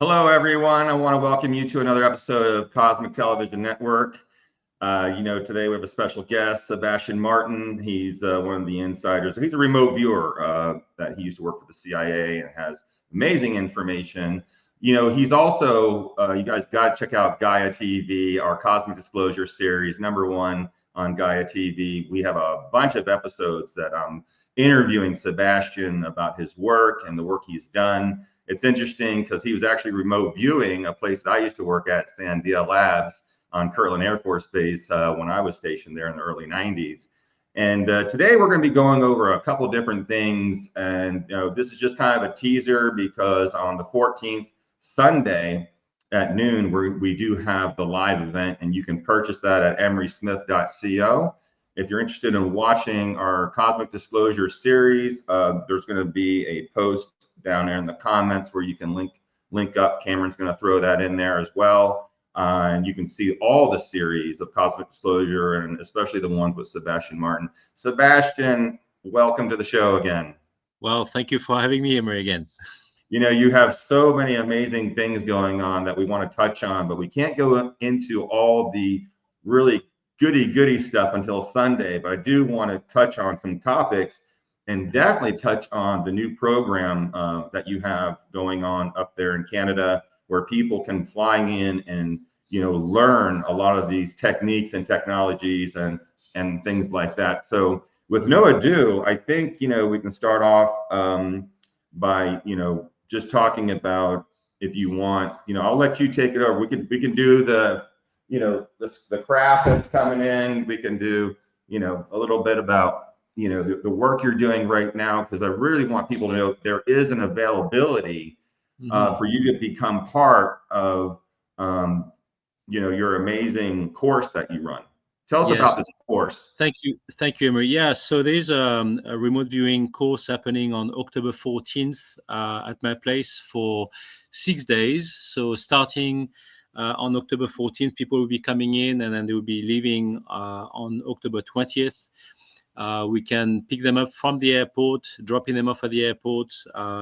Hello, everyone. I want to welcome you to another episode of Cosmic Television Network. Today we have a special guest, Sebastien Martin. He's one of the insiders. He's a remote viewer that he used to work for the CIA and has amazing information. He's also, you guys got to check out Gaia TV, our Cosmic Disclosure series, #1 on Gaia TV. We have a bunch of episodes that I'm interviewing Sebastien about his work and the work he's done. It's interesting because he was actually remote viewing a place that I used to work at, Sandia Labs on Kirtland Air Force Base when I was stationed there in the early 90s. And today we're going to be going over a couple different things. And this is just kind of a teaser because on the 14th, Sunday at noon, we do have the live event, and you can purchase that at emerysmith.co. If you're interested in watching our Cosmic Disclosure series, there's going to be a post down there in the comments where you can link up. Cameron's going to throw that in there as well. And you can see all the series of Cosmic Disclosure, and especially the ones with Sebastien Martin. Sebastien, welcome to the show again. Well, thank you for having me, Emery, again. You have so many amazing things going on that we want to touch on, but we can't go into all the really goody stuff until Sunday. But I do want to touch on some topics and definitely touch on the new program that you have going on up there in Canada, where people can fly in and learn a lot of these techniques and technologies and things like that. So with no ado, I think we can start off by just talking about, if you want, I'll let you take it over. We can do the the craft that's coming in. We can do a little bit about the work you're doing right now, because I really want people to know there is an availability for you to become part of your amazing course that you run. Tell us about this course. Thank you, Emery. Yeah, so there's a remote viewing course happening on October 14th at my place for 6 days. So starting on October 14th, people will be coming in, and then they will be leaving on October 20th. We can pick them up from the airport, dropping them off at the airport.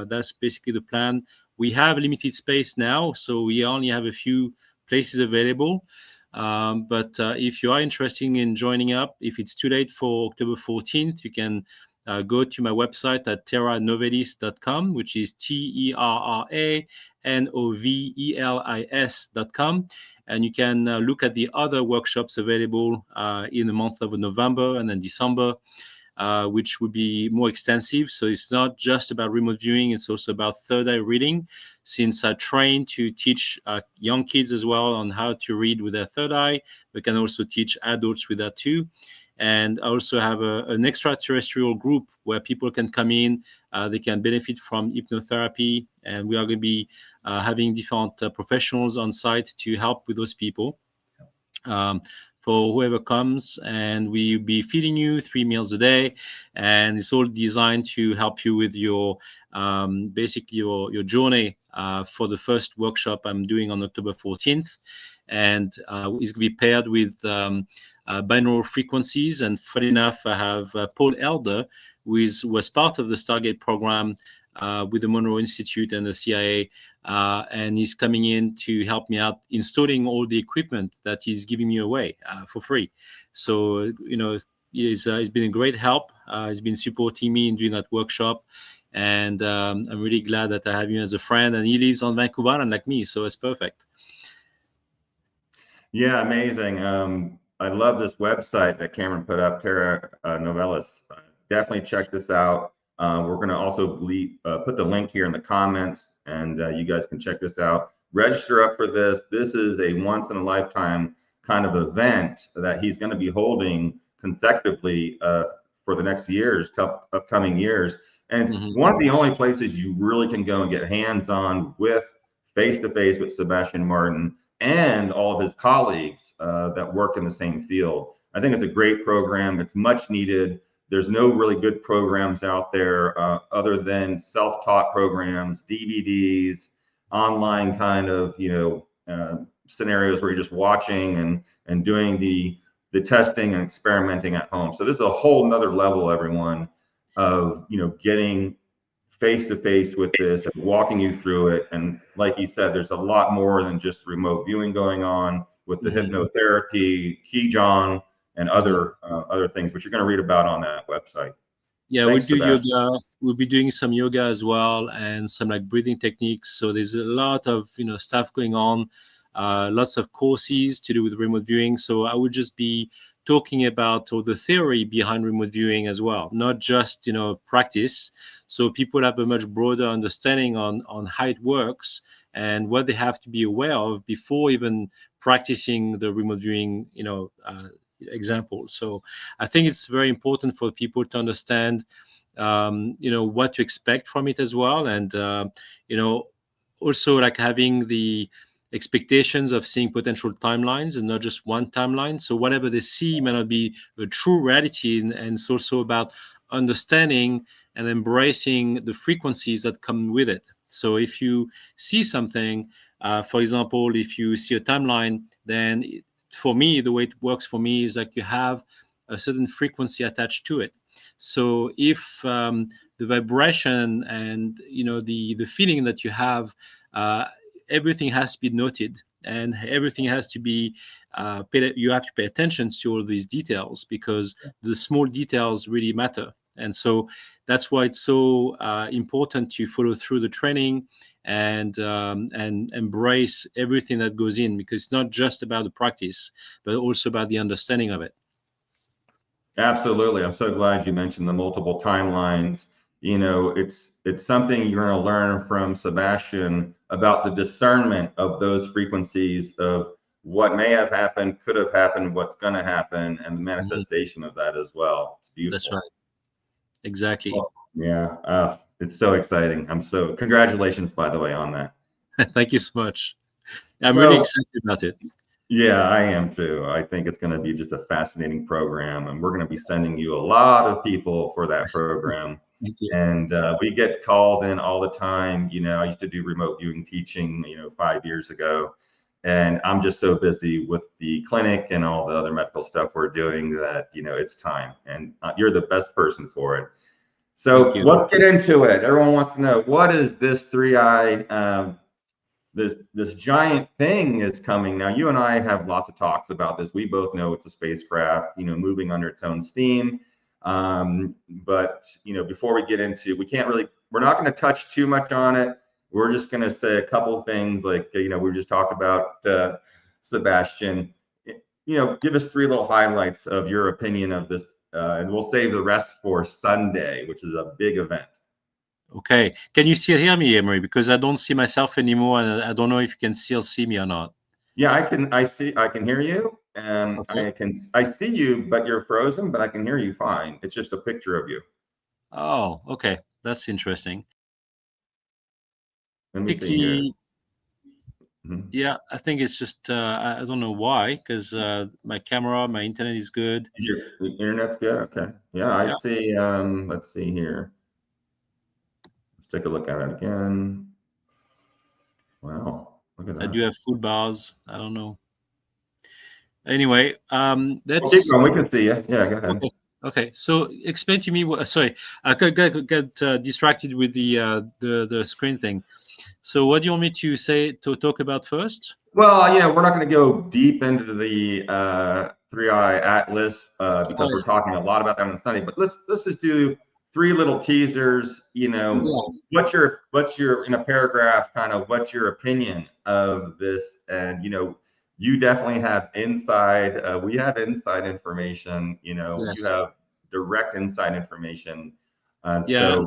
That's basically the plan. We have limited space now, so we only have a few places available. But if you are interested in joining up, if it's too late for October 14th, you can go to my website at terranovelis.com, which is terranovelis.com. And you can look at the other workshops available in the month of November and then December, which would be more extensive. So it's not just about remote viewing, it's also about third eye reading, since I train to teach young kids as well on how to read with their third eye. We can also teach adults with that too. And I also have an extraterrestrial group where people can come in. They can benefit from hypnotherapy. And we are going to be having different professionals on site to help with those people for whoever comes. And we'll be feeding you 3 meals a day. And it's all designed to help you with your basically your journey for the first workshop I'm doing on October 14th. And it's going to be paired with binaural frequencies. And funny enough, I have Paul Elder, who was part of the Stargate program with the Monroe Institute and the CIA, and he's coming in to help me out installing all the equipment that he's giving me away for free. So he's been a great help. He's been supporting me in doing that workshop, and I'm really glad that I have him as a friend. And he lives on Vancouver Island like me, so it's perfect. Yeah, amazing. I love this website that Cameron put up, Terra Novelis. Definitely check this out. We're going to also put the link here in the comments, and you guys can check this out. Register up for this. This is a once-in-a-lifetime kind of event that he's going to be holding consecutively for the next upcoming years. And it's one of the only places you really can go and get hands-on with, face-to-face with Sebastien Martin and all of his colleagues that work in the same field. I think it's a great program. It's much needed. There's no really good programs out there other than self-taught programs, DVDs, online kind of scenarios where you're just watching and doing the testing and experimenting at home. So this is a whole nother level, everyone, of getting face to face with this and walking you through it. And like you said, there's a lot more than just remote viewing going on with the hypnotherapy, Qigong, and other things, which you're going to read about on that website. Yeah, Thanks, we'll do Sebastien. yoga. We'll be doing some yoga as well, and some like breathing techniques. So there's a lot of stuff going on, lots of courses to do with remote viewing. So I would just be talking about all the theory behind remote viewing as well, not just practice. So people have a much broader understanding on how it works and what they have to be aware of before even practicing the remote viewing example. So I think it's very important for people to understand what to expect from it as well, and also like having the expectations of seeing potential timelines and not just one timeline. So whatever they see may not be a true reality, and it's also about understanding and embracing the frequencies that come with it. So if you see something, for example, if you see a timeline, then for me, the way it works for me is like you have a certain frequency attached to it. So if the vibration and the feeling that you have, everything has to be noted, and everything has to be you have to pay attention to all these details, because the small details really matter. And so that's why it's so important to follow through the training and embrace everything that goes in, because it's not just about the practice, but also about the understanding of it. Absolutely. I'm so glad you mentioned the multiple timelines. It's something you're going to learn from Sebastien about the discernment of those frequencies of what may have happened, could have happened, what's going to happen, and the manifestation of that as well. It's beautiful. That's right. Exactly. Well, yeah. It's so exciting. Congratulations, by the way, on that. Thank you so much. I'm really excited about it. Yeah, I am too. I think it's going to be just a fascinating program, and we're going to be sending you a lot of people for that program. Thank you. And we get calls in all the time. I used to do remote viewing teaching, 5 years ago, and I'm just so busy with the clinic and all the other medical stuff we're doing that, it's time, and you're the best person for it. So let's get into it. Everyone wants to know, what is this 3i? This giant thing is coming. Now, you and I have lots of talks about this. We both know it's a spacecraft, moving under its own steam. But before we get into, we're not going to touch too much on it. We're just going to say a couple of things, like we just talked about Sebastien. Give us 3 little highlights of your opinion of this, and we'll save the rest for Sunday, which is a big event. Okay. Can you still hear me, Emery? Because I don't see myself anymore, and I don't know if you can still see me or not. Yeah, I can hear you, and okay. I see you, but you're frozen, but I can hear you fine. It's just a picture of you. Oh, okay. That's interesting. Let me see here. Yeah, I think it's just I don't know why, because my internet is good. Your internet's good. Okay. Yeah, I see. Let's see here. Let's take a look at it again. Wow, look at that. I do have food bars. I don't know. Anyway, let's. Keep going. We can see you. Yeah, go ahead. Okay. So explain to me what. Sorry, I got distracted with the screen thing. So what do you want me to talk about first? Well, we're not going to go deep into the 3i Atlas because we're talking a lot about that on Sunday. But let's just do 3 little teasers. What's your in a paragraph, kind of what's your opinion of this? And you definitely have inside. We have inside information. Yes. You have direct inside information. So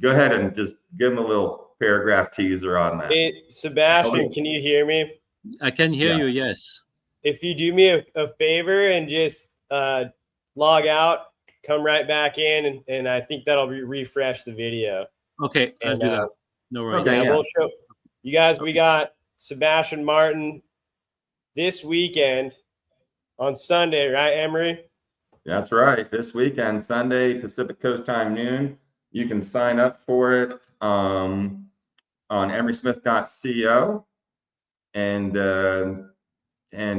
go ahead and just give them a little paragraph teaser on that. Hey, Sebastien, can you hear me? I can hear you, yes. If you do me a favor and just log out, come right back in, and I think that'll refresh the video. Okay, I'll do that. No worries. Okay, we'll show you guys. We got Sébastien Martin this weekend on Sunday, right, Emery? That's right. This weekend, Sunday, Pacific Coast time, noon. You can sign up for it on emerysmith.co. And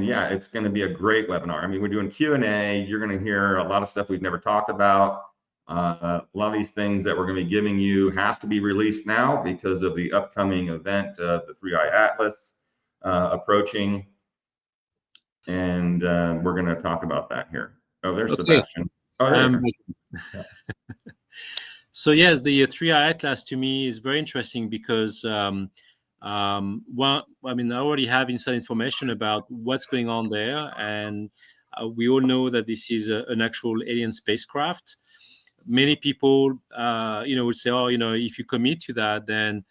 yeah, it's going to be a great webinar. I mean, we're doing Q&A. You're going to hear a lot of stuff we've never talked about. A lot of these things that we're going to be giving you has to be released now because of the upcoming event, the 3i Atlas approaching. And we're going to talk about that here. Oh, there's Sebastien. Oh, there you go. So yes, the 3i Atlas to me is very interesting because well, I mean, I already have inside information about what's going on there, and we all know that this is an actual alien spacecraft. Many people, would say, oh, if you commit to that, then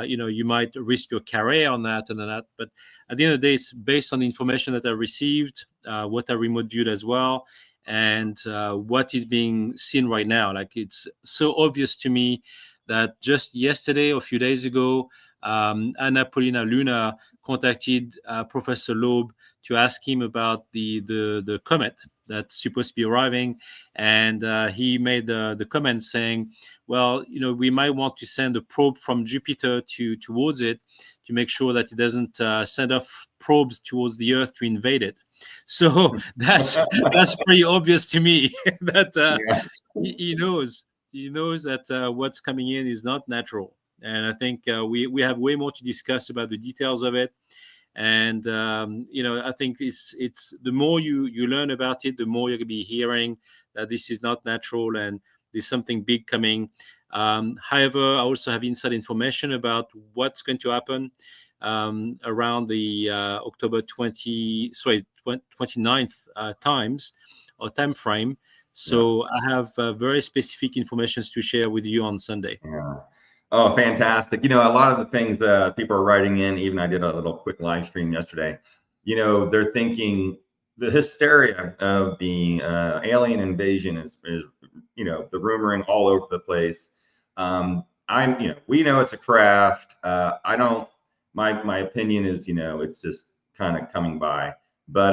you might risk your career on that and that. But at the end of the day, it's based on the information that I received, what I remote viewed as well, and what is being seen right now. Like, it's so obvious to me that just yesterday or a few days ago, Anna Paulina Lunar contacted Professor Loeb to ask him about the comet that's supposed to be arriving, and he made the comment saying, well, we might want to send a probe from Jupiter towards it to make sure that it doesn't send off probes towards the Earth to invade it. So that's pretty obvious to me that he knows that what's coming in is not natural. And I think we have way more to discuss about the details of it. And I think it's the more you learn about it, the more you're going to be hearing that this is not natural and there's something big coming. However, I also have inside information about what's going to happen around the October 29th times or time frame. So I have very specific information to share with you on Sunday. Yeah. Oh, fantastic. A lot of the things that people are writing in, even I did a little quick live stream yesterday, they're thinking the hysteria of the alien invasion is the rumoring all over the place. We know it's a craft. My opinion is, it's just kind of coming by, but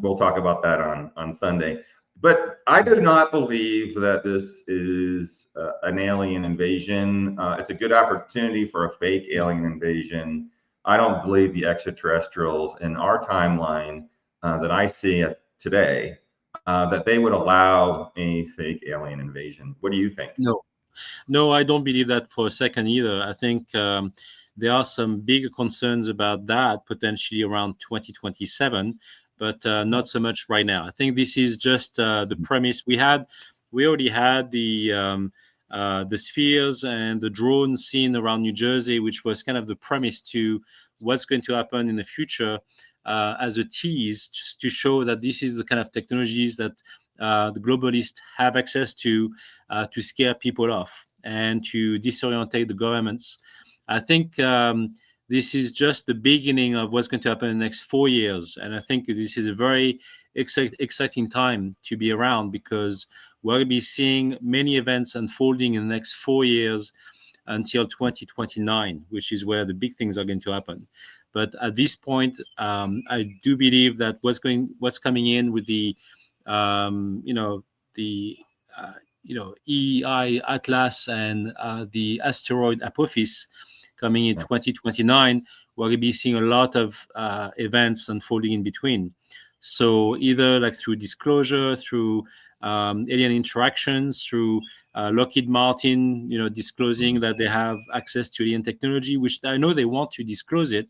we'll talk about that on Sunday. But I do not believe that this is an alien invasion. It's a good opportunity for a fake alien invasion. I don't believe the extraterrestrials in our timeline that I see today, that they would allow a fake alien invasion. What do you think? No, I don't believe that for a second either. I think there are some bigger concerns about that potentially around 2027. But not so much right now. I think this is just the premise. We already had the spheres and the drones seen around New Jersey, which was kind of the premise to what's going to happen in the future as a tease, just to show that this is the kind of technologies that the globalists have access to scare people off and to disorientate the governments. I think this is just the beginning of what's going to happen in the next 4 years. And I think this is a very exciting time to be around, because we're going to be seeing many events unfolding in the next 4 years until 2029, which is where the big things are going to happen. But at this point, I do believe that what's coming in with the EI Atlas and the asteroid Apophis coming in 2029, we're going to be seeing a lot of events unfolding in between. So either like through disclosure, through alien interactions, through Lockheed Martin, disclosing that they have access to alien technology, which I know they want to disclose it,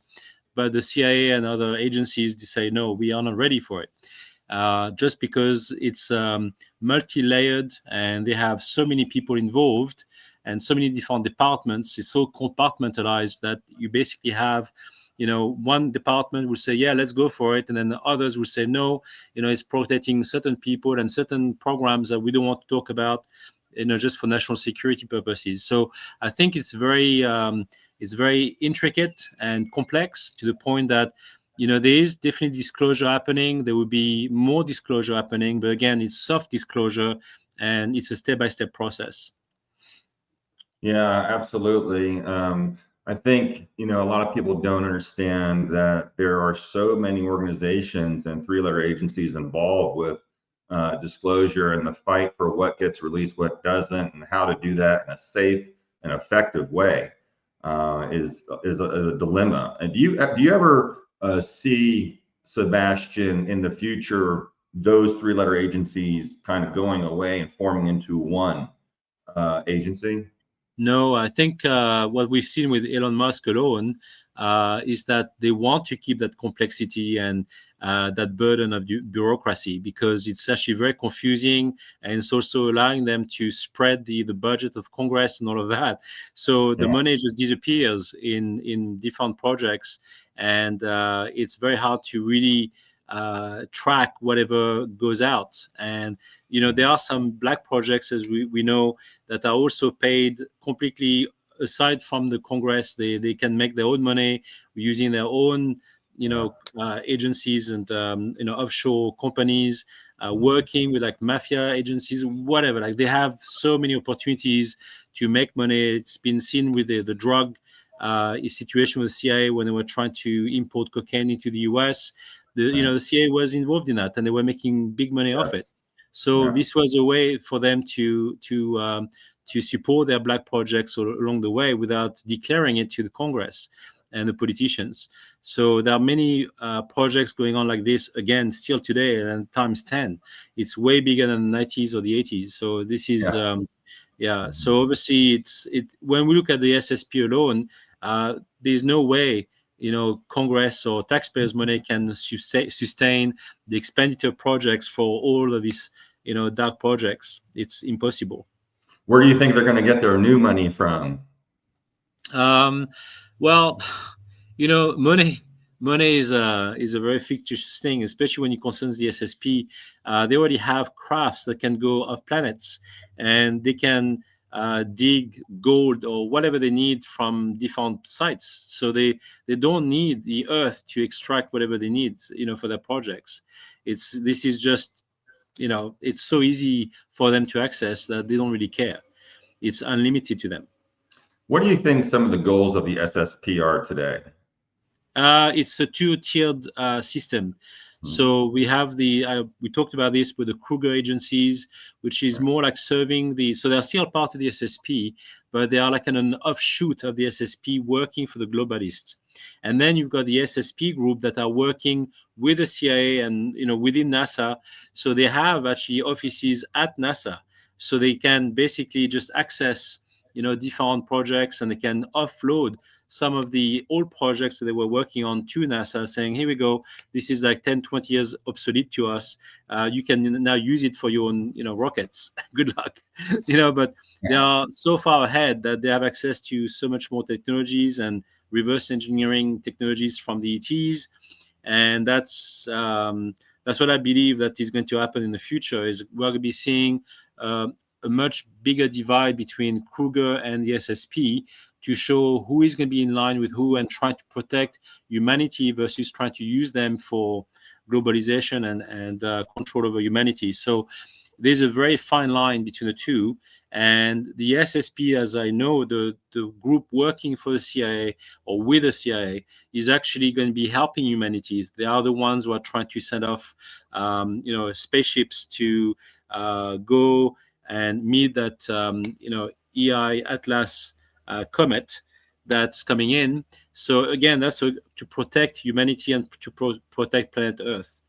but the CIA and other agencies say, no, we are not ready for it. Just because it's multi-layered and they have so many people involved and so many different departments, it's so compartmentalized that you basically have, one department will say, yeah, let's go for it. And then the others will say, no, it's protecting certain people and certain programs that we don't want to talk about, just for national security purposes. So I think it's very intricate and complex, to the point that, there is definitely disclosure happening. There will be more disclosure happening, but again, it's soft disclosure and it's a step-by-step process. Yeah, absolutely. I think, a lot of people don't understand that there are so many organizations and three-letter agencies involved with disclosure and the fight for what gets released, what doesn't, and how to do that in a safe and effective way is a dilemma. And do you ever see, Sebastien, in the future, those three-letter agencies kind of going away and forming into one agency? No, I think what we've seen with Elon Musk alone is that they want to keep that complexity and that burden of bureaucracy, because it's actually very confusing, and it's also allowing them to spread the budget of Congress and all of that. So the money just disappears in different projects, and it's very hard to really track whatever goes out. And there are some black projects, as we know, that are also paid completely aside from the Congress. They can make their own money using their own agencies and offshore companies, working with like mafia agencies, whatever. Like, they have so many opportunities to make money. It's been seen with the drug situation with the CIA when they were trying to import cocaine into the US. The CIA was involved in that, and they were making big money off it. So this was a way for them to support their black projects along the way without declaring it to the Congress and the politicians. So there are many projects going on like this, again, still today, and times 10. It's way bigger than the 90s or the 80s. So this is, so obviously when we look at the SSP alone, there's no way, Congress or taxpayers' money can sustain the expenditure projects for all of these, dark projects. It's impossible. Where do you think they're going to get their new money from? Well, money is a very fictitious thing, especially when it concerns the SSP. They already have crafts that can go off planets, and they can dig gold or whatever they need from different sites. So they don't need the Earth to extract whatever they need, for their projects. This is just, it's so easy for them to access that they don't really care. It's unlimited to them. What do you think some of the goals of the SSP are today? It's a two-tiered system. So we have we talked about this with the Kruger agencies, which is more like serving so they're still part of the SSP, but they are like an offshoot of the SSP working for the globalists. And then you've got the SSP group that are working with the CIA and, within NASA. So they have actually offices at NASA. So they can basically just access, different projects, and they can offload some of the old projects that they were working on to NASA, saying, here we go, this is like 10, 20 years obsolete to us. You can now use it for your own, rockets. Good luck. But they are so far ahead that they have access to so much more technologies and reverse engineering technologies from the ETs. And that's what I believe that is going to happen in the future, is we're going to be seeing a much bigger divide between Kruger and the SSP, to show who is going to be in line with who and trying to protect humanity versus trying to use them for globalization and control over humanity. So there's a very fine line between the two. And the SSP, as I know, the group working for the CIA or with the CIA, is actually going to be helping humanities. They are the ones who are trying to send off, spaceships to go and meet that, EI Atlas Comet that's coming in. So again, that's to protect humanity and to protect planet Earth.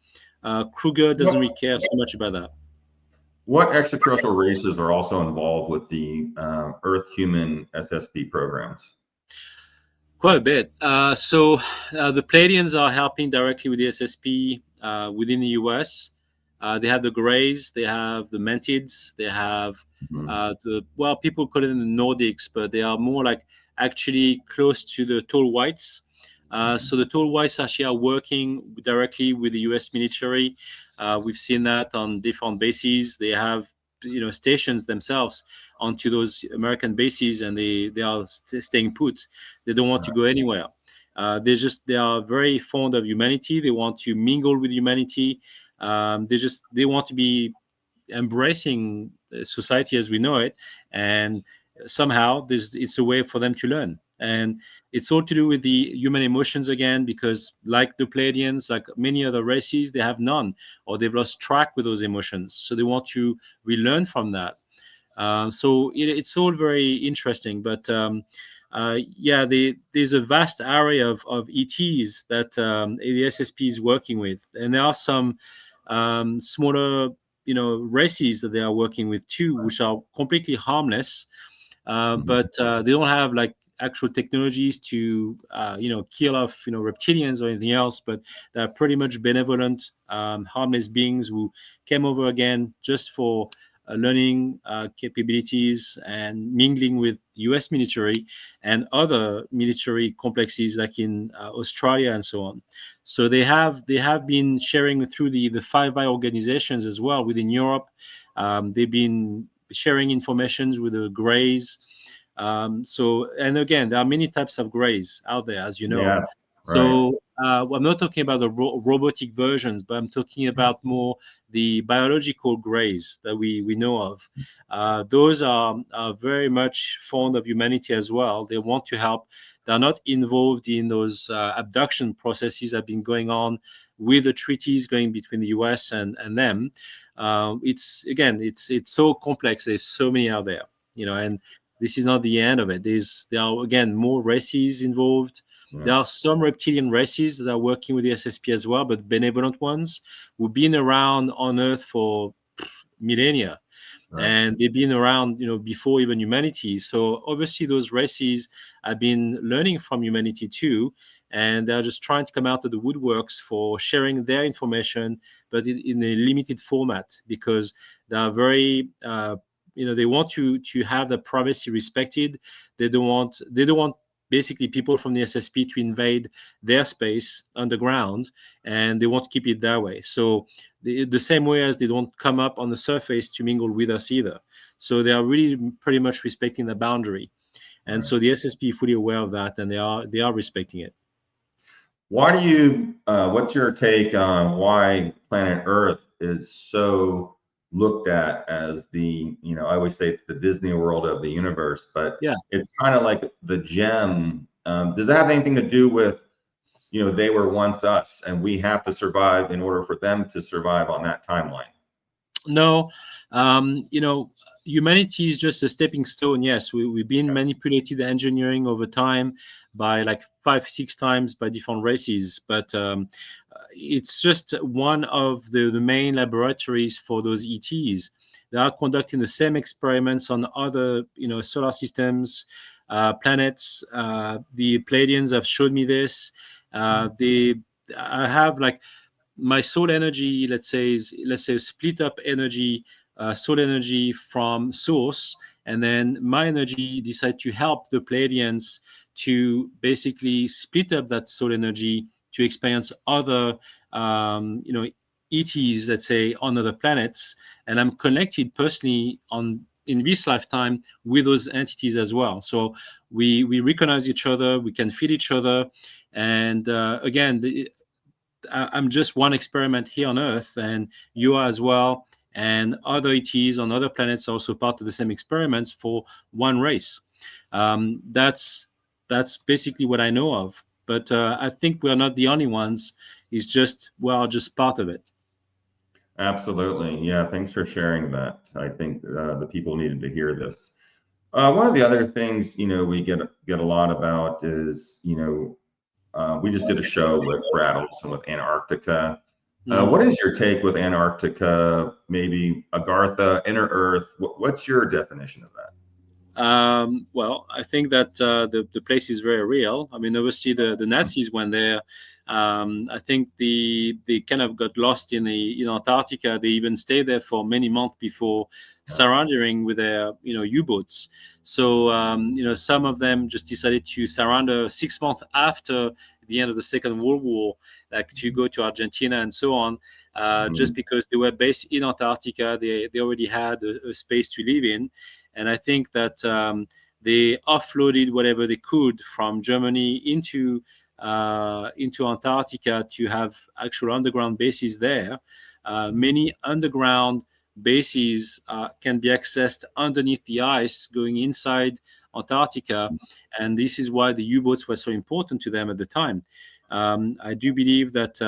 Kruger doesn't really care so much about that. What extraterrestrial races are also involved with the Earth-Human SSP programs? Quite a bit. So the Pleiadians are helping directly with the SSP within the US. They have the Greys, they have the Mantids, they have people call it the Nordics, but they are more like actually close to the Tall Whites. So the Tall Whites actually are working directly with the US military. We've seen that on different bases. They have stations themselves onto those American bases, and they are staying put. They don't want to go anywhere. They are very fond of humanity. They want to mingle with humanity. They want to be embracing society as we know it, and somehow it's a way for them to learn. And it's all to do with the human emotions again, because like the Pleiadians, like many other races, they have none, or they've lost track with those emotions. So they want to relearn from that. So it's all very interesting. But there's a vast array of ETs that the SSP is working with. And there are some smaller, races that they are working with too, which are completely harmless, but they don't have like actual technologies to kill off reptilians or anything else, but they're pretty much benevolent, harmless beings who came over again just for learning capabilities and mingling with the US military and other military complexes like in Australia and so on. So they have been sharing through the Five Eye organizations as well within Europe. They've been sharing information with the Greys. And again, there are many types of Greys out there, as you know. Yes, right. So I'm not talking about the robotic versions, but I'm talking about more the biological Greys that we know of. Those are very much fond of humanity as well. They want to help. They're not involved in those abduction processes that have been going on with the treaties going between the US and them. It's so complex. There's so many out there, and this is not the end of it. There are, again, more races involved. Yeah. There are some reptilian races that are working with the SSP as well, but benevolent ones who've been around on Earth for millennia. Right. And they've been around, before even humanity. So obviously those races have been learning from humanity too, and they're just trying to come out of the woodworks for sharing their information, but in a limited format, because they are very they want to have the privacy respected. They don't want basically people from the SSP to invade their space underground, and they want to keep it that way. So the same way as they don't come up on the surface to mingle with us either. So they are really pretty much respecting the boundary. And so the SSP is fully aware of that, and they are respecting it. Why do you, what's your take on why planet Earth is so looked at as the, I always say it's the Disney World of the universe, but yeah, it's kind of like the gem. Does that have anything to do with, they were once us and we have to survive in order for them to survive on that timeline? No, humanity is just a stepping stone. Yes, we've been manipulated engineering over time by like 5-6 times by different races, but it's just one of the main laboratories for those ETs. They are conducting the same experiments on other, solar systems, planets. The Pleiadians have showed me this. I have like my soul energy, let's say split up energy, soul energy from source, and then my energy decide to help the Pleiadians to basically split up that soul energy to experience other, ETs, let's say, on other planets, and I'm connected personally in this lifetime with those entities as well. So we recognize each other, we can feel each other, and again, I'm just one experiment here on Earth, and you are as well, and other ETs on other planets are also part of the same experiments for one race. That's basically what I know of. But I think we're not the only ones. It's just we're just part of it. Absolutely, yeah. Thanks for sharing that. I think the people needed to hear this. One of the other things we get a lot about is we just did a show with Brad Olson with Antarctica. What is your take with Antarctica? Maybe Agartha, Inner Earth. What's your definition of that? Well, I think that the place is very real. I mean, obviously the Nazis went there. I think they kind of got lost in Antarctica. They even stayed there for many months before surrendering with their U-boats. So some of them just decided to surrender 6 months after the end of the Second World War, like to go to Argentina and so on, just because they were based in Antarctica. They already had a space to live in. And I think that they offloaded whatever they could from Germany into Antarctica to have actual underground bases there. Many underground bases can be accessed underneath the ice going inside Antarctica. And this is why the U-boats were so important to them at the time. I do believe that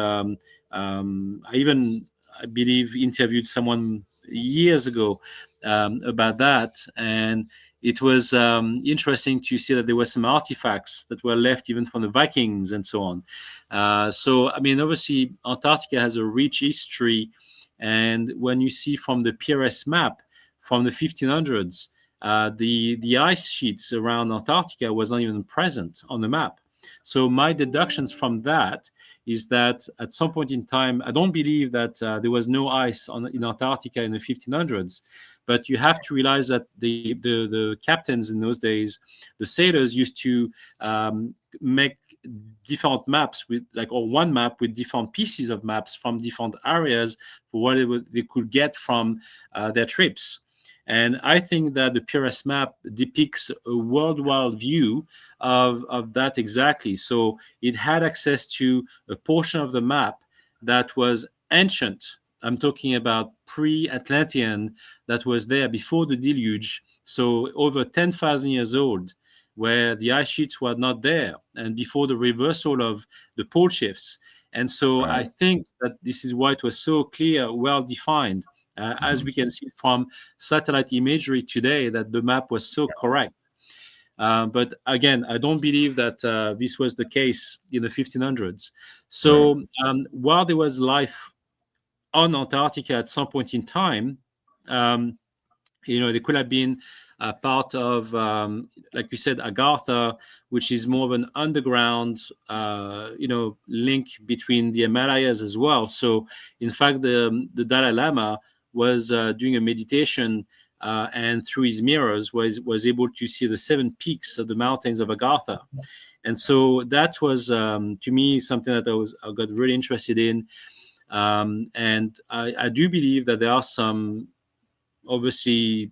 I believe interviewed someone years ago about that, and it was interesting to see that there were some artifacts that were left even from the Vikings and so on. So I mean, obviously Antarctica has a rich history And when you see from the PRS map from the 1500s, the ice sheets around Antarctica was not even present on the map. So my deductions from that is that at some point in time, I don't believe that there was no ice in Antarctica in the 1500s, but you have to realize that the captains in those days, the sailors, used to make different maps or one map with different pieces of maps from different areas for what they could get from their trips. And I think that the PRS map depicts a worldwide view of that exactly. So it had access to a portion of the map that was ancient. I'm talking about pre-Atlantean, that was there before the deluge. So over 10,000 years old, where the ice sheets were not there, and before the reversal of the pole shifts. And so I think that this is why it was so clear, well defined. As we can see from satellite imagery today, that the map was so correct. But again, I don't believe that this was the case in the 1500s. So while there was life on Antarctica at some point in time, there could have been a part of, like you said, Agartha, which is more of an underground, link between the Himalayas as well. So, in fact, the Dalai Lama was doing a meditation, and through his mirrors was able to see the 7 peaks of the mountains of Agartha. And so that was, to me, something that I got really interested in. And I do believe that there are some, obviously,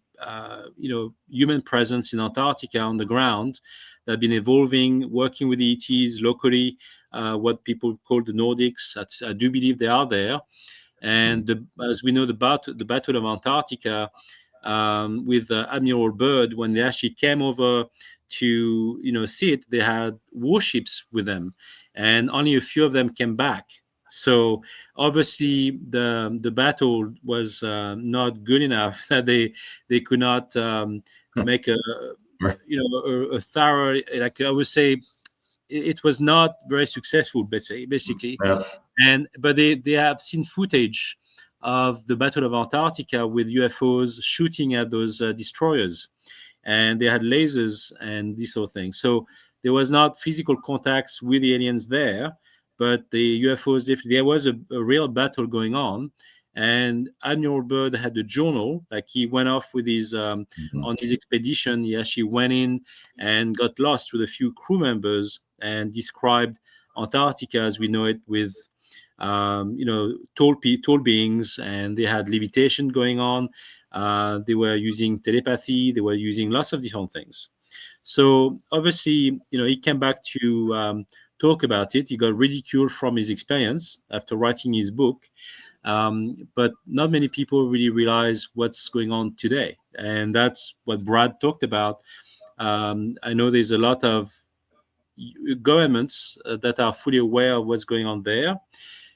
human presence in Antarctica on the ground that have been evolving, working with the ETs locally, what people call the Nordics. I do believe they are there. And as we know, the Battle of Antarctica, with Admiral Byrd, when they actually came over to see it, they had warships with them, and only a few of them came back. So obviously the battle was not good enough that they could not make a thorough, like I would say, it was not very successful, basically. But they have seen footage of the Battle of Antarctica with UFOs shooting at those destroyers, and they had lasers and this sort of thing. So there was not physical contacts with the aliens there, but the UFOs, there was a real battle going on. And Admiral Byrd had a journal, like he went off with his on his expedition. He actually went in and got lost with a few crew members and described Antarctica as we know it, with tall beings, and they had levitation going on. They were using telepathy. They were using lots of different things. So obviously, he came back to talk about it. He got ridiculed from his experience after writing his book. But not many people really realize what's going on today. And that's what Brad talked about. I know there's a lot of governments that are fully aware of what's going on there.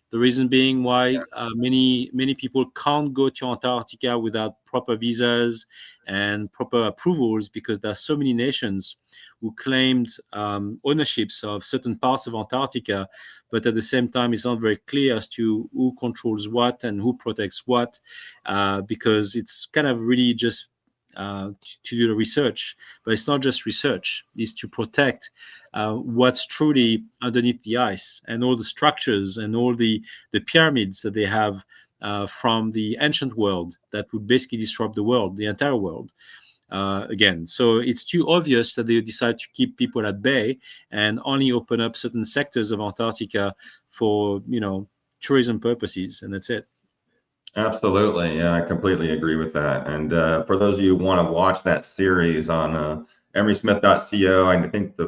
The reason being why many people can't go to Antarctica without proper visas and proper approvals, because there are so many nations who claimed ownerships of certain parts of Antarctica, but at the same time, it's not very clear as to who controls what and who protects what, because it's kind of really just to do the research. But it's not just research, it's to protect what's truly underneath the ice, and all the structures and all the pyramids that they have from the ancient world that would basically disrupt the world, the entire world. Again, so it's too obvious that they decide to keep people at bay and only open up certain sectors of Antarctica for tourism purposes, and that's it. Absolutely. Yeah, I completely agree with that. And for those of you who want to watch that series on emerysmith.co, I think I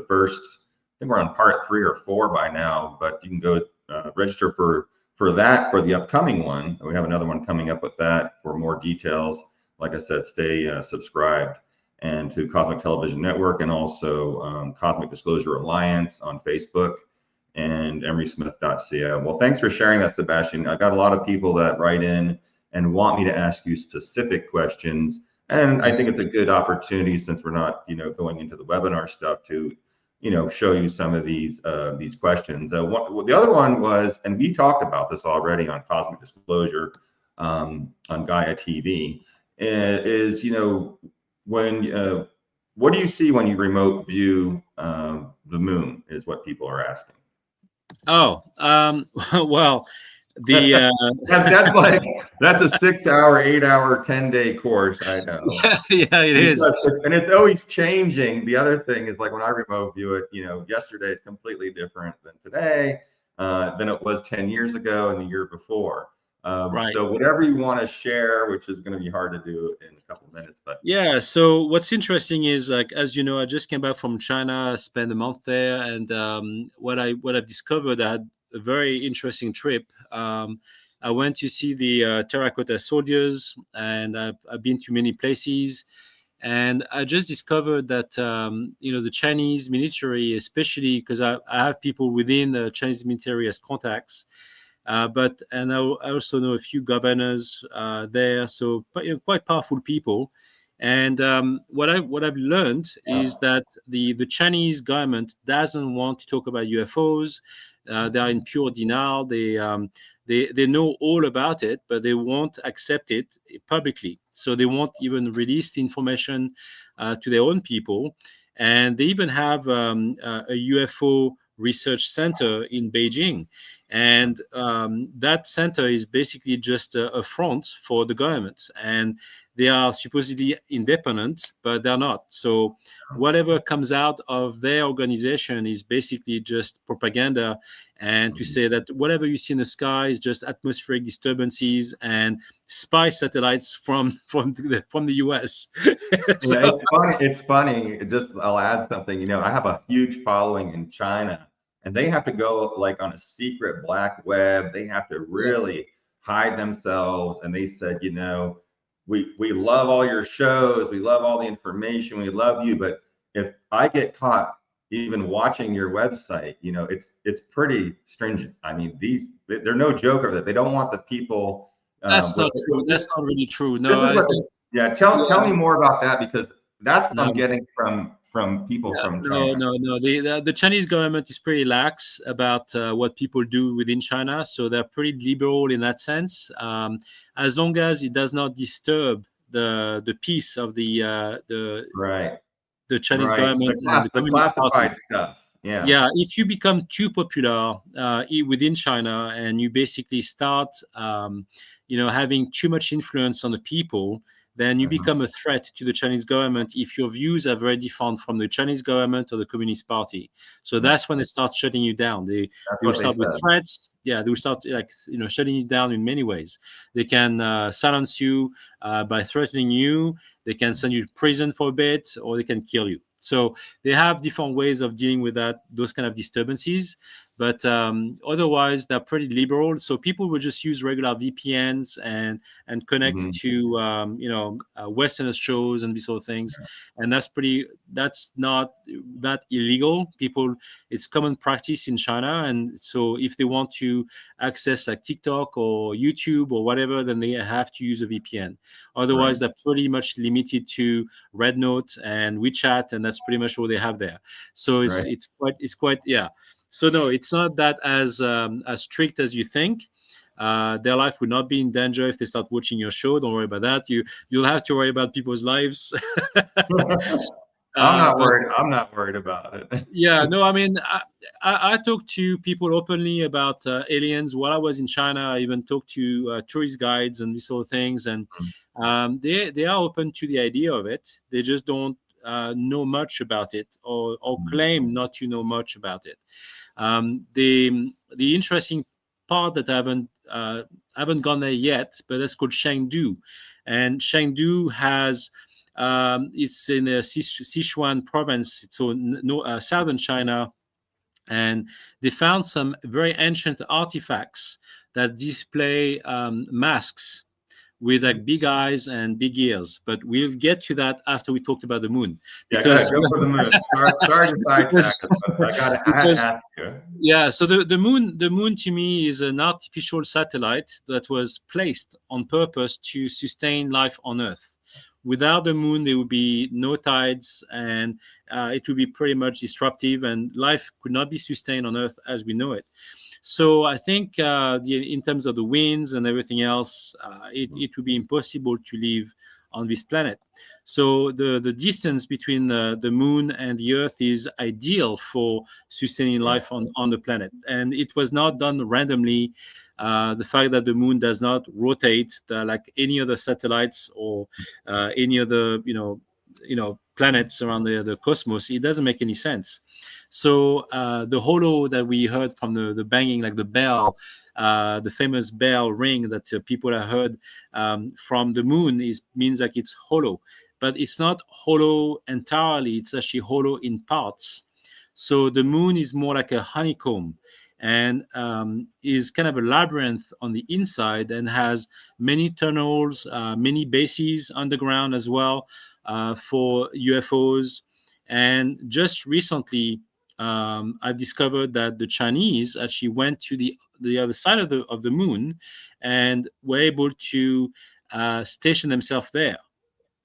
think we're on part 3 or 4 by now, but you can go register for that, for the upcoming one. We have another one coming up with that for more details. Like I said, stay subscribed, and to Cosmic Television Network, and also Cosmic Disclosure Alliance on Facebook, and emerysmith.co. Well, thanks for sharing that, Sebastien. I got a lot of people that write in and want me to ask you specific questions, and I think it's a good opportunity, since we're not, going into the webinar stuff, to, show you some of these questions. The other one was, and we talked about this already on Cosmic Disclosure, on Gaia TV, is, you know, when what do you see when you remote view the moon? Is what people are asking. Oh, well, the that's a 6-hour, 8-hour, 10-day course. I know. yeah, it is. And it's always changing. The other thing is, like, when I remote view it, you know, yesterday is completely different than today, than it was 10 years ago and the year before. Right. So whatever you want to share, which is going to be hard to do in a couple of minutes, but yeah. So what's interesting is, like, as you know, I just came back from China, spent a month there, and what I've discovered, I had a very interesting trip. I went to see the terracotta soldiers, and I've been to many places. And I just discovered that, you know, the Chinese military, especially because I have people within the Chinese military as contacts, and I also know a few governors there, so, but, you know, quite powerful people. And what I've learned is that the Chinese government doesn't want to talk about UFOs. They are in pure denial. They know all about it, but they won't accept it publicly. So they won't even release the information to their own people. And they even have a UFO research center in Beijing. And that center is basically just a front for the government. And they are supposedly independent, but they're not. So whatever comes out of their organization is basically just propaganda, and to say that whatever you see in the sky is just atmospheric disturbances and spy satellites from the US. So, yeah, it's funny. It's funny. I'll add something. You know, I have a huge following in China, and they have to go, like, on a secret black web. They have to really hide themselves. And they said, you know, we love all your shows, we love all the information, we love you, but if I get caught even watching your website, you know, it's pretty stringent. I mean, they're no joke over that. They don't want the people. that's not true. That's not really true. No, tell me more about that, because that's what no. I'm getting from people from China. No. The Chinese government is pretty lax about what people do within China, so they're pretty liberal in that sense. As long as it does not disturb the peace of the Right. Chinese government and the Communist classified Party. stuff. Yeah. Yeah, if you become too popular within China, and you basically start, you know, having too much influence on the people, then you become a threat to the Chinese government if your views are very different from the Chinese government or the Communist Party. So that's when they start shutting you down. They will start with threats. Yeah, they will start, like, you know, shutting you down in many ways. They can silence you by threatening you. They can send you to prison for a bit, or they can kill you. So they have different ways of dealing with those kind of disturbances. But otherwise, they're pretty liberal. So people will just use regular VPNs and connect to you know, Western shows and these sort of things. And that's not that illegal. It's common practice in China. And so if they want to access, like, TikTok or YouTube or whatever, then they have to use a VPN. Otherwise, they're pretty much limited to Red Note and WeChat, and that's pretty much all they have there. So it's quite yeah. So no, it's not that as strict as you think. Their life would not be in danger if they start watching your show. Don't worry about that. You'll have to worry about people's lives. I'm not worried. I'm not worried about it. Yeah, no, I mean, I talk to people openly about aliens. While I was in China, I even talked to tourist guides and these sort of things, and they are open to the idea of it. They just don't know much about it, or claim not to know much about it. The interesting part that I haven't gone there yet, but that's called Chengdu, and Chengdu has it's in the Sichuan province, so southern China, and they found some very ancient artifacts that display masks with, like, big eyes and big ears. But we'll get to that after we talked about the moon. Because, go for the moon. Sorry to sidetrack, I had to ask you. Yeah, so the moon to me is an artificial satellite that was placed on purpose to sustain life on Earth. Without the moon, there would be no tides, and it would be pretty much disruptive, and life could not be sustained on Earth as we know it. So I think in terms of the winds and everything else, it would be impossible to live on this planet. So the distance between the moon and the Earth is ideal for sustaining life on the planet. And it was not done randomly. The fact that the moon does not rotate like any other satellites or any other planets around the cosmos, it doesn't make any sense. So the holo that we heard from the banging, like the bell, the famous bell ring that people have heard from the moon means like it's hollow, but it's not hollow entirely. It's actually hollow in parts. So the moon is more like a honeycomb, and is kind of a labyrinth on the inside, and has many tunnels, many bases underground as well for UFOs. And just recently, I've discovered that the Chinese actually went to the other side of the moon and were able to station themselves there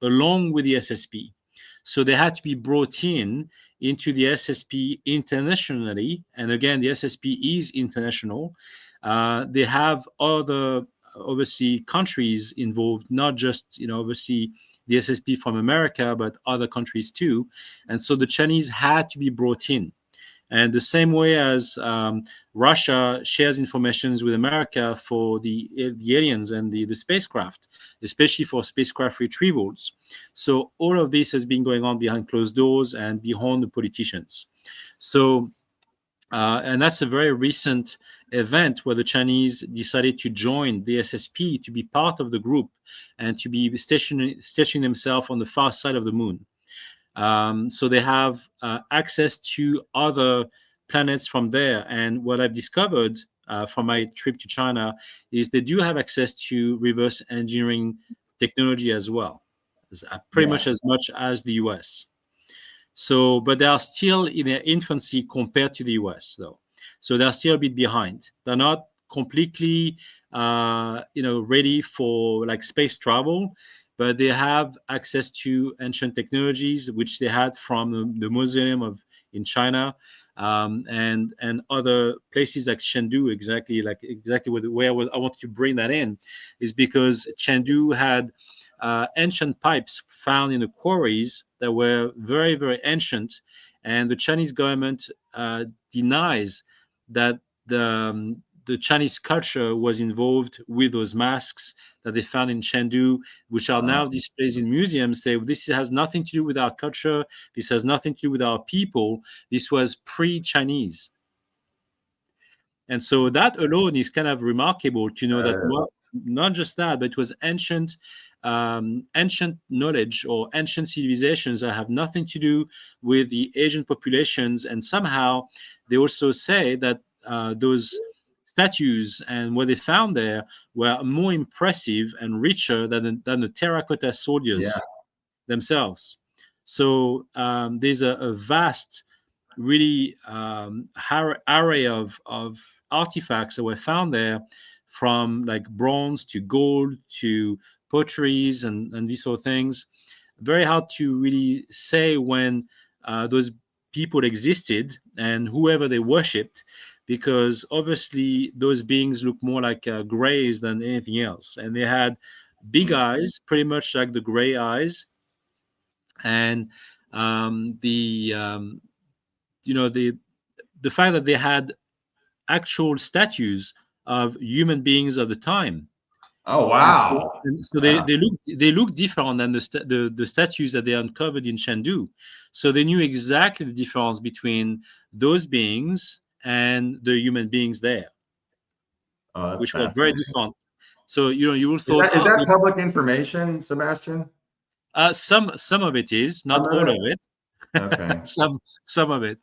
along with the SSP. So they had to be brought into the SSP internationally. And again, the SSP is international. They have other, obviously, countries involved, not just, obviously, the SSP from America, but other countries too. And so the Chinese had to be brought in. And the same way as Russia shares information with America for the aliens and the spacecraft, especially for spacecraft retrievals. So all of this has been going on behind closed doors and behind the politicians. So, and that's a very recent event where the Chinese decided to join the SSP, to be part of the group and to be stationing themselves on the far side of the moon. So they have access to other planets from there. And what I've discovered from my trip to China is they do have access to reverse engineering technology as well, pretty much as the US. So, but they are still in their infancy compared to the US, though. So they're still a bit behind. They're not completely, ready for like space travel, but they have access to ancient technologies, which they had from the museum in China, and other places like Chengdu. Exactly where I want to bring that in is because Chengdu had ancient pipes found in the quarries that were very, very ancient, and the Chinese government denies that the Chinese culture was involved with those masks that they found in Chengdu, which are now displayed in museums. Say, this has nothing to do with our culture. This has nothing to do with our people. This was pre-Chinese. And so that alone is kind of remarkable to know that not just that, but it was ancient knowledge or ancient civilizations that have nothing to do with the Asian populations. And somehow they also say that those statues and what they found there were more impressive and richer than the terracotta soldiers themselves. So there's a vast, really array of artifacts that were found there, from like bronze to gold to potteries and these sort of things. Very hard to really say when those people existed and whoever they worshipped, because obviously those beings look more like grays than anything else. And they had big eyes, pretty much like the gray eyes. And the fact that they had actual statues of human beings of the time. Oh wow! So they look different than the statues that they uncovered in Chengdu. So they knew exactly the difference between those beings and the human beings there, which were very different. So you would thought, is that public information, Sebastien? Some of it is, not all of it. Okay. some of it.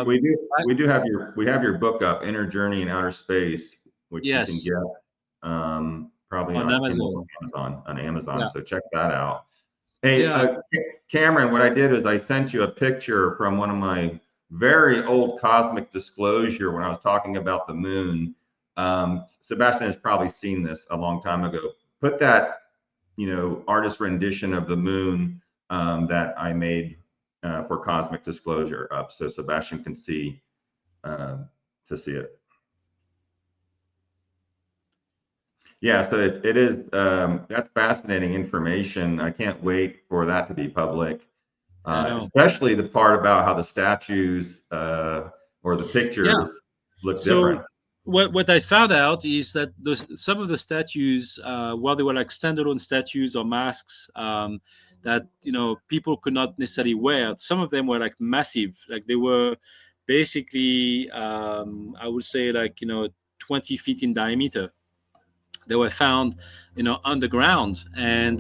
We do have your book up, Inner Journey in Outer Space, which you can get probably on Amazon. Yeah. So check that out. Hey, Cameron, what I did is I sent you a picture from one of my very old cosmic disclosure when I was talking about the moon. Sebastien has probably seen this a long time ago. Put that, artist rendition of the moon that I made for cosmic disclosure up, so Sebastien can see it. Yeah, so it is, that's fascinating information. I can't wait for that to be public. I know. Especially the part about how the statues or the Yeah. pictures look So different. what I found out is that some of the statues, while they were like standalone statues or masks that people could not necessarily wear, some of them were like massive, like they were basically I would say like 20 feet in diameter. They were found underground, and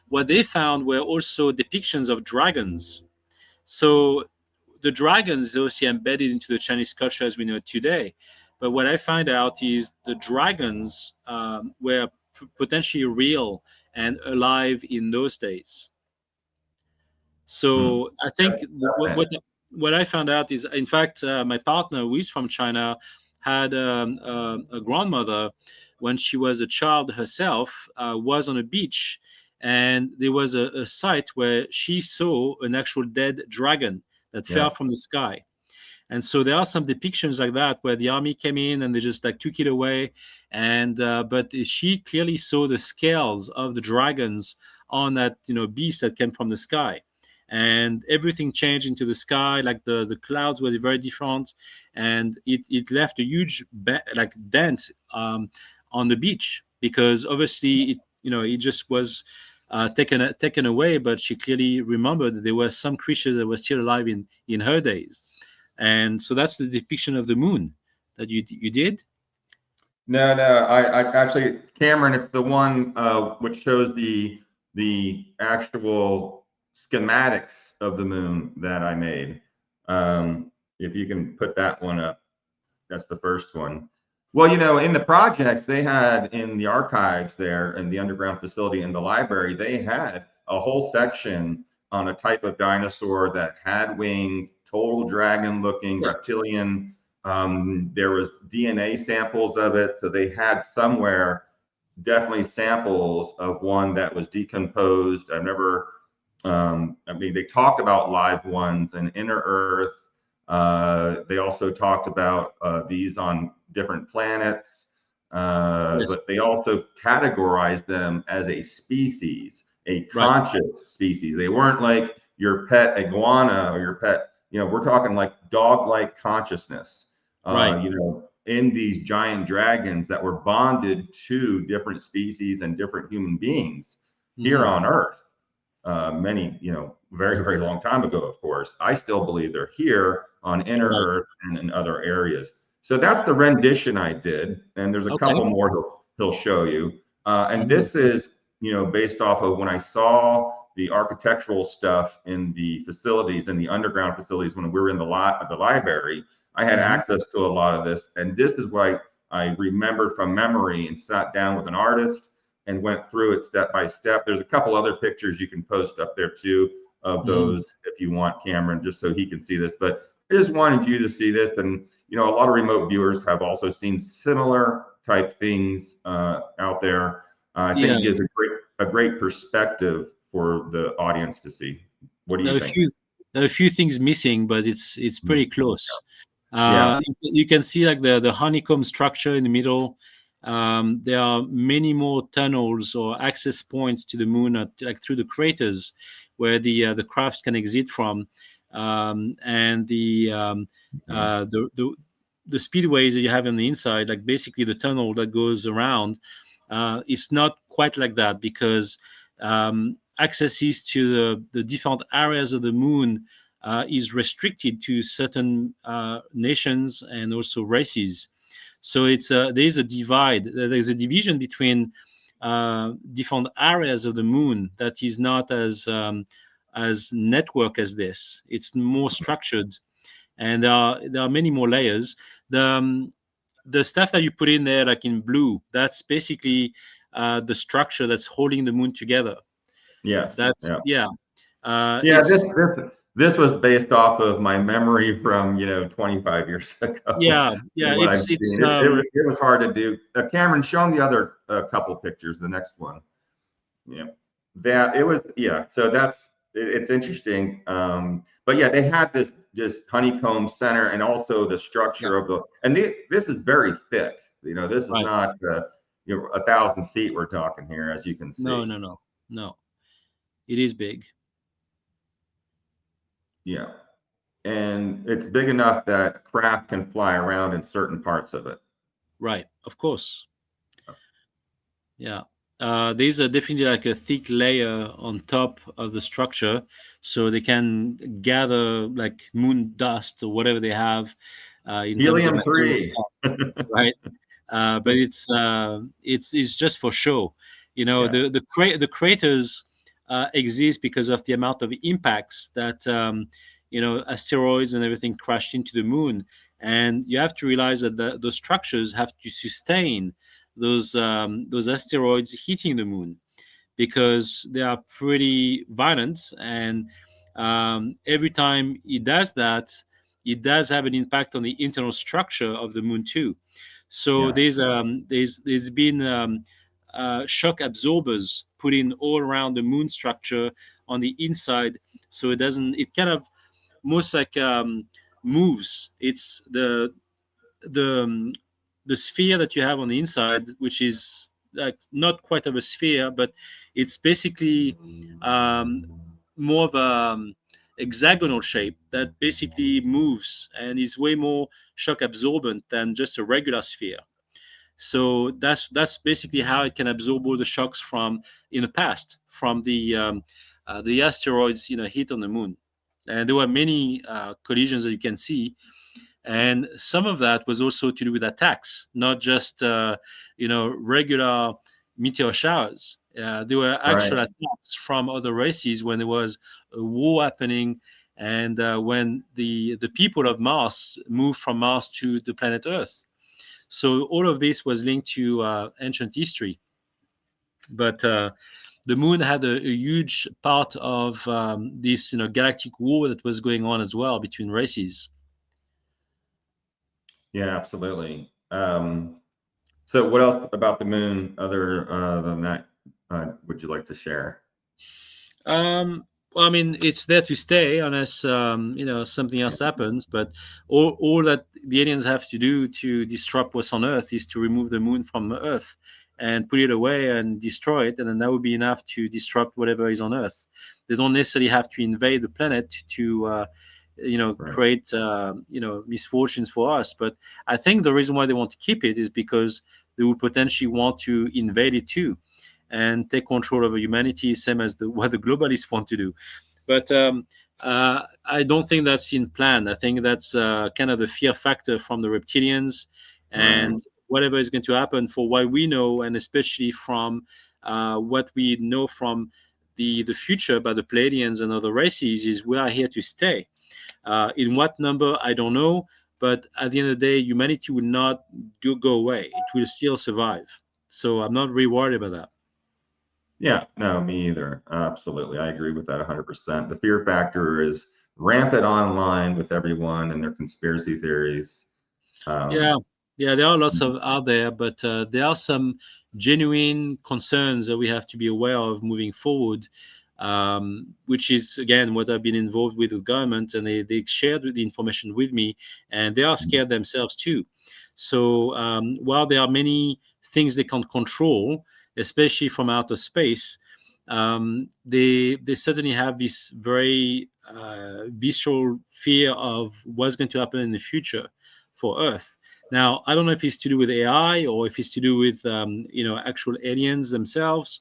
what they found were also depictions of dragons. So the dragons is also embedded into the Chinese culture as we know it today. But what I find out is the dragons were potentially real and alive in those days. So I think what I found out is, in fact, my partner, who is from China, had a grandmother when she was a child herself, was on a beach, and there was a site where she saw an actual dead dragon that fell Yes. from the sky. And so there are some depictions like that where the army came in and they just like took it away, and but she clearly saw the scales of the dragons on that beast that came from the sky, and everything changed into the sky. Like the clouds were very different, and it left a huge like dent on the beach, because obviously it just was taken away. But she clearly remembered that there were some creatures that were still alive in her days. And so that's the depiction of the moon that you did. No, I actually, Cameron, it's the one which shows the actual schematics of the moon that I made. If you can put that one up, that's the first one. Well, in the projects they had in the archives there in the underground facility in the library, they had a whole section on a type of dinosaur that had wings, total dragon looking reptilian. There was DNA samples of it. So they had somewhere definitely samples of one that was decomposed. I've never, they talked about live ones and inner Earth. They also talked about these on different planets, but they also categorized them as a species, a conscious species. They weren't like your pet iguana or your pet, we're talking like dog-like consciousness, in these giant dragons that were bonded to different species and different human beings here on Earth. Many, very, very long time ago, of course. I still believe they're here on inner Earth and in other areas. So that's the rendition I did. And there's a couple more he'll show you. And this is, based off of when I saw the architectural stuff in the facilities, in the underground facilities, when we were in the library, I had access to a lot of this. And this is what I remembered from memory and sat down with an artist and went through it step by step. There's a couple other pictures you can post up there too of those if you want, Cameron, just so he can see this. But I just wanted you to see this. And, a lot of remote viewers have also seen similar type things out there. I think it gives a great perspective for the audience to see. What do you think? There are a few things missing, but it's pretty close. You can see like the honeycomb structure in the middle. There are many more tunnels or access points to the moon, like through the craters, where the crafts can exit from, and the speedways that you have on the inside, like basically the tunnel that goes around. It's not quite like that, because accesses to the different areas of the moon is restricted to certain nations and also races. So there is a divide. There's a division between different areas of the moon that is not as network as this. It's more structured, and there are many more layers. The stuff that you put in there, like in blue, that's basically the structure that's holding the moon together. Yes. This was based off of my memory from 25 years ago. It was hard to do. Cameron, show them the other couple pictures. The next one. So it's interesting. But they had this just honeycomb center, and also the structure of this is very thick. This is not 1,000 feet we're talking here, as you can see. No. It is big. Yeah. And it's big enough that craft can fly around in certain parts of it. Right, of course. Yeah. There's definitely like a thick layer on top of the structure, so they can gather like moon dust or whatever they have in terms of Helium-3. right? But it's just for show. Yeah. The craters exist because of the amount of impacts that asteroids and everything crashed into the moon, and you have to realize that those structures have to sustain those asteroids hitting the moon, because they are pretty violent, and every time it does that, it does have an impact on the internal structure of the moon too. So there's been shock absorbers put in all around the moon structure on the inside, so it kind of most like moves. It's the sphere that you have on the inside, which is like not quite of a sphere, but it's basically more of a hexagonal shape that basically moves and is way more shock absorbent than just a regular sphere. So that's basically how it can absorb all the shocks from in the past from the asteroids hit on the moon. And there were many collisions that you can see, and some of that was also to do with attacks, not just regular meteor showers. There were actual attacks from other races when there was a war happening, and when the people of Mars moved from Mars to the planet Earth. So all of this was linked to ancient history. But the moon had a huge part of this galactic war that was going on as well between races. Yeah, absolutely. So what else about the moon other than that would you like to share? Well, I mean, it's there to stay unless something else happens. But all that the aliens have to do to disrupt what's on Earth is to remove the moon from Earth and put it away and destroy it, and then that would be enough to disrupt whatever is on Earth. They don't necessarily have to invade the planet to create misfortunes for us. But I think the reason why they want to keep it is because they would potentially want to invade it too and take control over humanity, same as what the globalists want to do. But I don't think that's in plan. I think that's kind of the fear factor from the reptilians, and whatever is going to happen, for what we know, and especially from what we know from the future about the Pleiadians and other races, is we are here to stay. In what number, I don't know. But at the end of the day, humanity will not go away. It will still survive. So I'm not really worried about that. Yeah, no, me either. Absolutely. I agree with that 100%. The fear factor is rampant online with everyone and their conspiracy theories. Yeah, there are lots of out there, but there are some genuine concerns that we have to be aware of moving forward, which is, again, what I've been involved with the government, and they shared the information with me, and they are scared themselves too. So while there are many things they can't control, especially from outer space, they certainly have this very visceral fear of what's going to happen in the future for Earth. Now, I don't know if it's to do with AI or if it's to do with actual aliens themselves.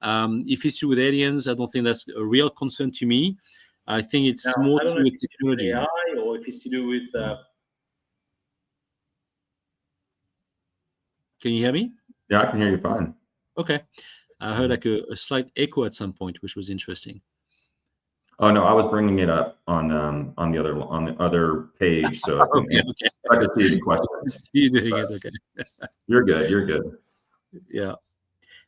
If it's to do with aliens, I don't think that's a real concern to me. I think it's more to do with technology. AI, or if it's to do with. Can you hear me? Yeah, I can hear you fine. Okay. I heard like a slight echo at some point, which was interesting. Oh no, I was bringing it up on the other page, so I could see the questions. You're doing it, okay. You're good. You're good. Yeah.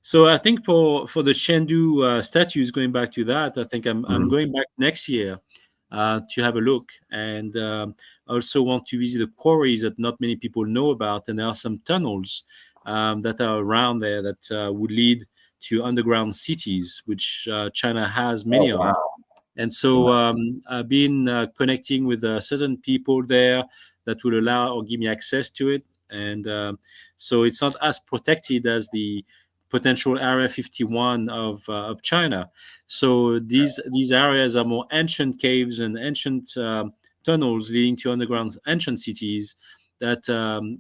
So I think for the Chengdu statues, going back to that, I think I'm going back next year to have a look, and I also want to visit the quarries that not many people know about, and there are some tunnels that are around there that would lead to underground cities, which China has many of. And so I've been connecting with certain people there that will allow or give me access to it. and so it's not as protected as the potential Area 51 of China. So these areas are more ancient caves and ancient tunnels leading to underground ancient cities that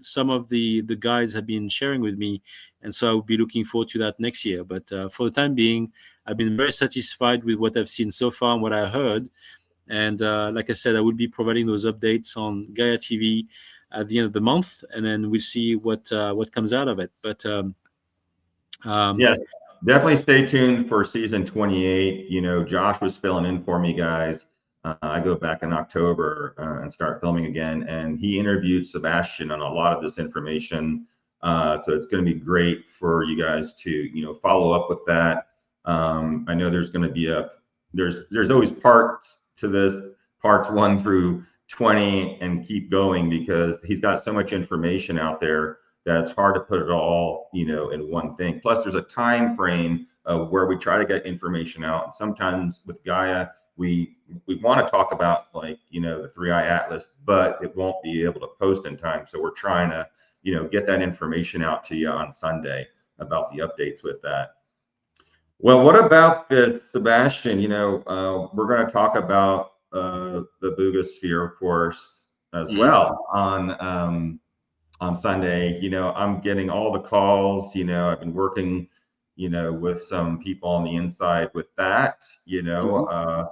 some of the guides have been sharing with me, and so I will be looking forward to that next year. But for the time being, I've been very satisfied with what I've seen so far and what I heard. And like I said, I will be providing those updates on Gaia TV at the end of the month, and then we'll see what comes out of it. But yes, definitely stay tuned for season 28. You know, Josh was filling in for me, guys. I go back in October and start filming again, and he interviewed Sebastien on a lot of this information. So it's going to be great for you guys to, you know, follow up with that. I know there's going to be there's always parts to this, parts 1 through 20, and keep going, because he's got so much information out there that it's hard to put it all, you know, in one thing. Plus, there's a time frame of where we try to get information out. And sometimes with Gaia, we want to talk about, like, you know, the 3i Atlas, but it won't be able to post in time. So we're trying to, you know, get that information out to you on Sunday about the updates with that. Well, what about this, Sebastien? You know, we're going to talk about the Buga Sphere, of course, as well on Sunday. You know, I'm getting all the calls. You know, I've been working, you know, with some people on the inside with that. You know,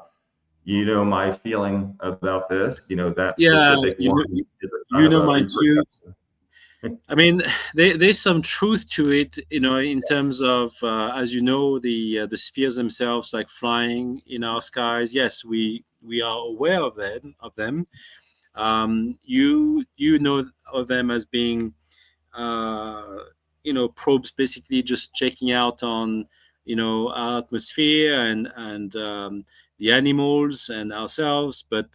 my feeling about this. You know, that specific one is you know mine too. I mean, there's some truth to it, you know, in terms of, as you know, the spheres themselves, like flying in our skies. Yes, we are aware of them. You know of them as being, you know, probes basically just checking out on, you know, our atmosphere and the animals and ourselves, but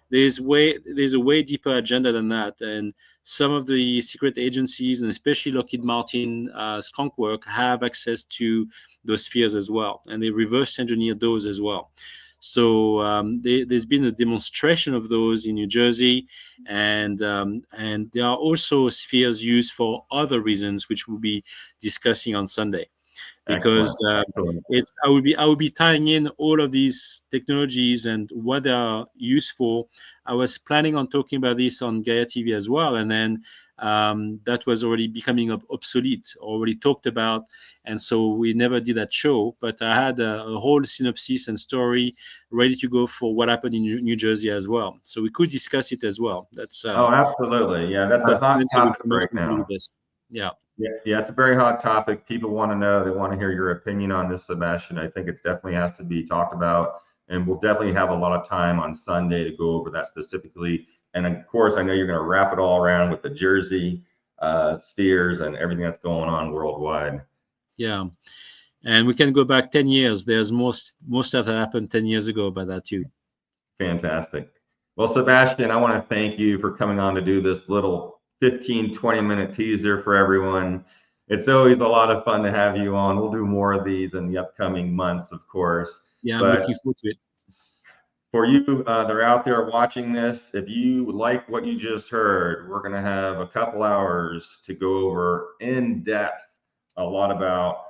there's a way deeper agenda than that. And some of the secret agencies, and especially Lockheed Martin, Skunk Work, have access to those spheres as well, and they reverse engineer those as well. So there's been a demonstration of those in New Jersey, and there are also spheres used for other reasons, which we'll be discussing on Sunday. Because I will be tying in all of these technologies and what they are used for. I was planning on talking about this on Gaia TV as well, and then that was already becoming obsolete, already talked about, and so we never did that show. But I had a whole synopsis and story ready to go for what happened in New Jersey as well, so we could discuss it as well. That's oh, absolutely, yeah, that's a hot topic right now. Yeah, it's a very hot topic. People want to know, they want to hear your opinion on this, Sebastien. I think it definitely has to be talked about, and we'll definitely have a lot of time on Sunday to go over that specifically. And of course, I know you're going to wrap it all around with the Jersey spheres and everything that's going on worldwide. Yeah, and we can go back 10 years. There's more stuff that happened 10 years ago about that too. Fantastic. Well, Sebastien, I want to thank you for coming on to do this little 15-20 minute teaser for everyone. It's always a lot of fun to have you on. We'll do more of these in the upcoming months, of course. Yeah, I'm looking forward to it. For you that are out there watching this, if you like what you just heard, we're going to have a couple hours to go over in depth a lot about,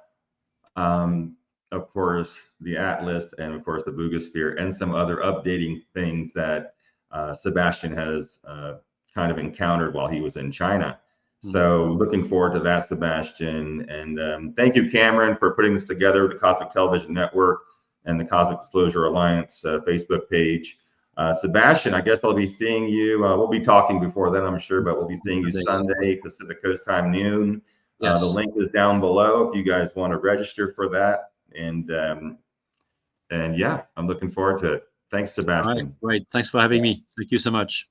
of course, the Atlas, and of course the Buga Sphere, and some other updating things that Sebastien has kind of encountered while he was in China. So looking forward to that, Sebastien. And thank you, Cameron, for putting this together, the Cosmic Television Network and the Cosmic Disclosure Alliance Facebook page. Sebastien, I guess I'll be seeing you. We'll be talking before then, I'm sure, but we'll be seeing you Sunday, Pacific Coast time, noon. Yes. The link is down below if you guys want to register for that. And yeah, I'm looking forward to it. Thanks, Sebastien. All right. Thanks for having me. Thank you so much.